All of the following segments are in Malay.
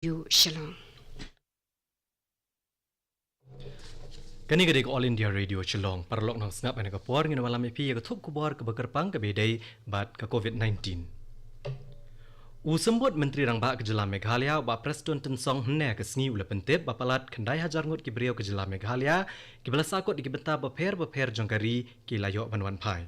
Shalom. Kani gadik All India Radio Shillong parlok nang snap ana kapor ngina malam ipi ya tuk kubar ke bekerpang ke bedai bat ke COVID-19. Usambut Menteri Rangba ke Jela Meghalaya ba Preston Tensong hne ke sngi ula pentip ba palat kendai hajar ngut ki beriau ke Jela Meghalaya ki belasakot di benta beper jongkari ki layok banwan pai.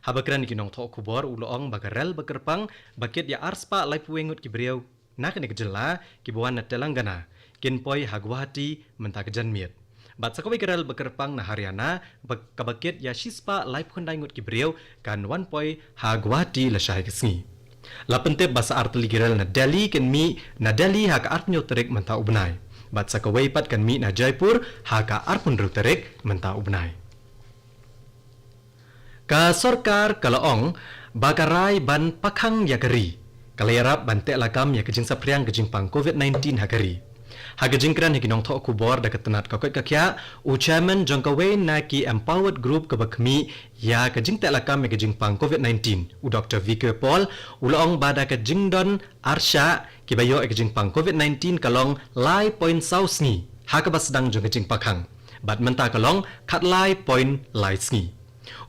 Habakran ki nong tok kubar uloong bagarel bekerpang bakit ya arspa lai puengut ki beriau nak ne ke Jela ki buan na Telangana kin poi Hagwahati mentak janmiet. Bat sakawai keral bekerpang na Haryana kabakit ya shispa live kundai ngut kibriau kan 1 poi Hagwahati la syai kesngi. La pentep basa artli keral na Delhi kan mi na Delhi ha ka artnyo terik menta ubnai. Bat sakawai pat kan mi na Jaipur ha ka arpun ru terik menta ubnai. Ka sorkar kalaong bakarai ban pakhang yakari. Kalayarap bantek lakam ya kejing sapriang kejing pang COVID-19 hakari. Hagajing kran hikinong tok kubor da ketenat kokot kakya u chairman jongkawe na ki empowered group kabakmi ya kejing tek lakam ya kejing pang COVID-19 u Dr. VK Paul ulong bada kejing don arsha ki bayo kejing pang COVID-19 kalong lai point sausni hakabas sedang jong kejing pakhang bat menta kalong kat lai point lai sngi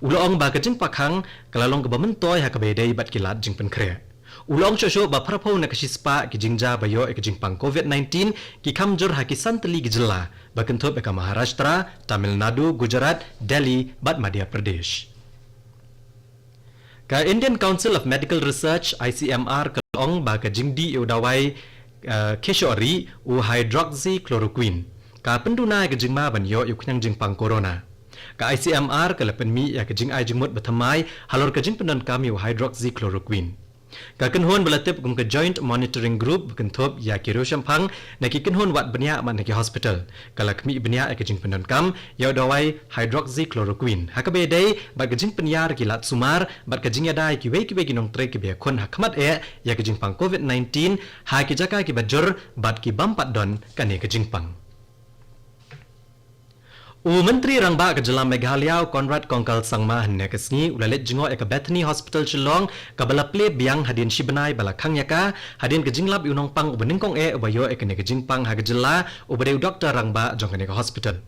ulong ba kejing pakhang kalalong kebamentoi hakabedai bat kilat jing penkre Ulong shosho ba prapo na kashispa ki jingja bayo e jingpang COVID-19 ki kamjur haki santali gejela bakentop eka Maharashtra, Tamil Nadu, Gujarat, Delhi, bat Madhya Pradesh. Ka Indian Council of Medical Research ICMR kalong ba ka jingdi udawai keshori u hydroxychloroquine. Ka penduna ke jingma banyo yu knyang jingpang corona. Ka ICMR kalapen mi ya ke jing ai jingmut batamai halor ke jing pendon kami u hydroxychloroquine. Kakenhon belatip gum ke Joint Monitoring Group kentop ya kiro shampang na kikenhon wat benya man ke hospital kalak mi benya ke jing pendon kam ya dawai hydroxychloroquine hakabe dai ba ke jing penyar kilat sumar bat ke jing yadai ki we ginong tre ke be kon hakmat ya ke jing pang COVID-19 ha ki jaka ki bajur bat ki bampat don kane ke jing pang Menteri Rangba ke Jela Meghalaya Conrad Kongkal Sangma hne kesngi ulalet jingo eka Bethany Hospital Shillong kabala ple biang hadin shibenai bala kangyaka hadin ke jinglap unong pang ubeningkong ubayo eka ne ke jingpang ha ke Jela ubadeu Dr. Rangba jong ke hospital.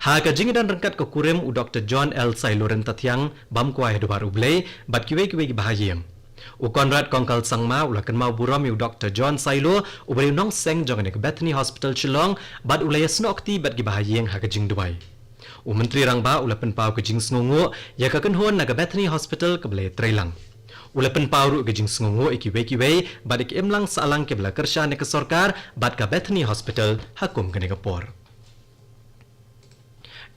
Ha ke jingidan rengkat ke kurim u Dr. John L. Sailoren Tatyang bam kuai dubar ublei bat kiwe bahayem. U Conrad Kongkal Sangma ulakan mau buram u Dr. John Sailo ubari nong seng jong ke Bethany Hospital Shillong bat ulaya snokti bat gibahayeng ha ke jing Dubai. U Menteri Rangba ulapan pau ke jing sngongo ya ka kenhon na ke Bethany Hospital ke belai trailang. Ulapan pau ru ke jing sngongo ikiwe bat ik imlang saalang ke bela kersha ne ke sorkar bat ke Bethany Hospital hakum ke Singapore.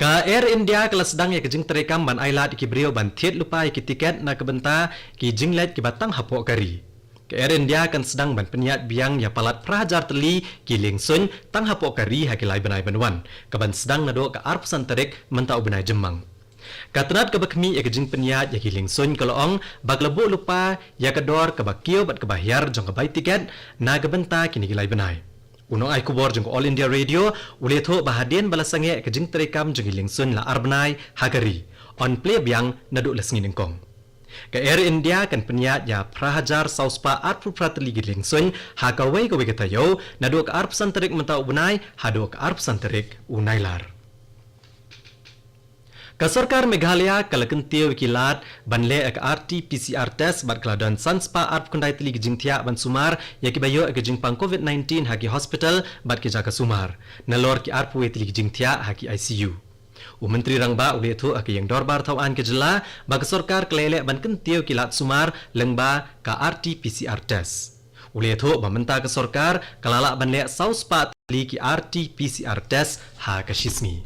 Ka Air India kelas sedang ya kejing terekam ban ailat ki brio ban thiet lupa ki tiket na kebenta ki jinglet ki batang hapok kari. Ka Air India kan sedang ban peniat biang ya palat prahajar teli ki lingsun tang hapok kari ha ki lai benai banwan. Ka ban sedang nado ka arp santerik mentau benai jemang. Ka tenat ka bakmi ya kejing peniat ya ki lingsun kaloong baglebo lupa ya kedor ka bakio bat ka bahyar jong ka bai tiket na kebenta kini ki lai benai. Unong ai kubor jong All India Radio uletho bahadian balasange ke jing terekam jong lingsun la arbnai hagari on play biang nadu lesngi ningkong ke Air India kan peniat ya prahajar sauspa arpu prateli lingsun ha ka wei katayo nadu ka arp santerik mentau bunai hado ka arp santerik unailar. Ka Sarkar Meghalaya kalakan tiaw kilat banle ek RT-PCR test bat keladan sanspa arp kundai teli gejing tiak ban sumar ya ki bayo ek gejing pang COVID-19 haki hospital bat ki jaka sumar nalor ki arp we teli gejing tiak haki ICU. Menteri Rangba ule tu aki yang dorbar tawan ke Jela ba ka Sarkar kelele ban ken tiaw kilat sumar lengba ka RT-PCR test. Ule tu ba menta ka Sarkar kalala banle sauspa teli ki RT-PCR test ha ka shismi.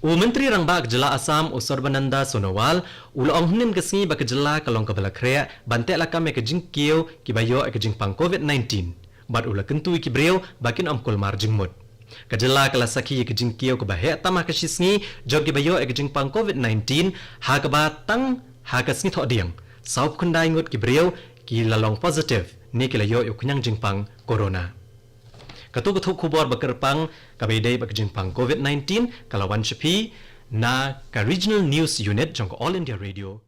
Menteri Rangba ke Jela Assam Sarbananda Sonowal ulong hnen kesngi ba ke Jela kalong kabala krea bantek lakam ke jingkio ki bayo ke jingpang COVID-19 bat ula kentu ki breu bakin amkul mar jingmut ke Jela kala saki ke jingkio ke bahe tamah ke shisngi jog ki bayo ke jingpang COVID-19 ha ke batang ha ke sngi tho diang saup kundai ngut ki breu ki lalong positive ni ki layo kunyang jingpang corona. Katuk kubor bekerpang kabedai bakjing pang COVID-19 kalawan Shapi na ka Regional News Unit jong All India Radio.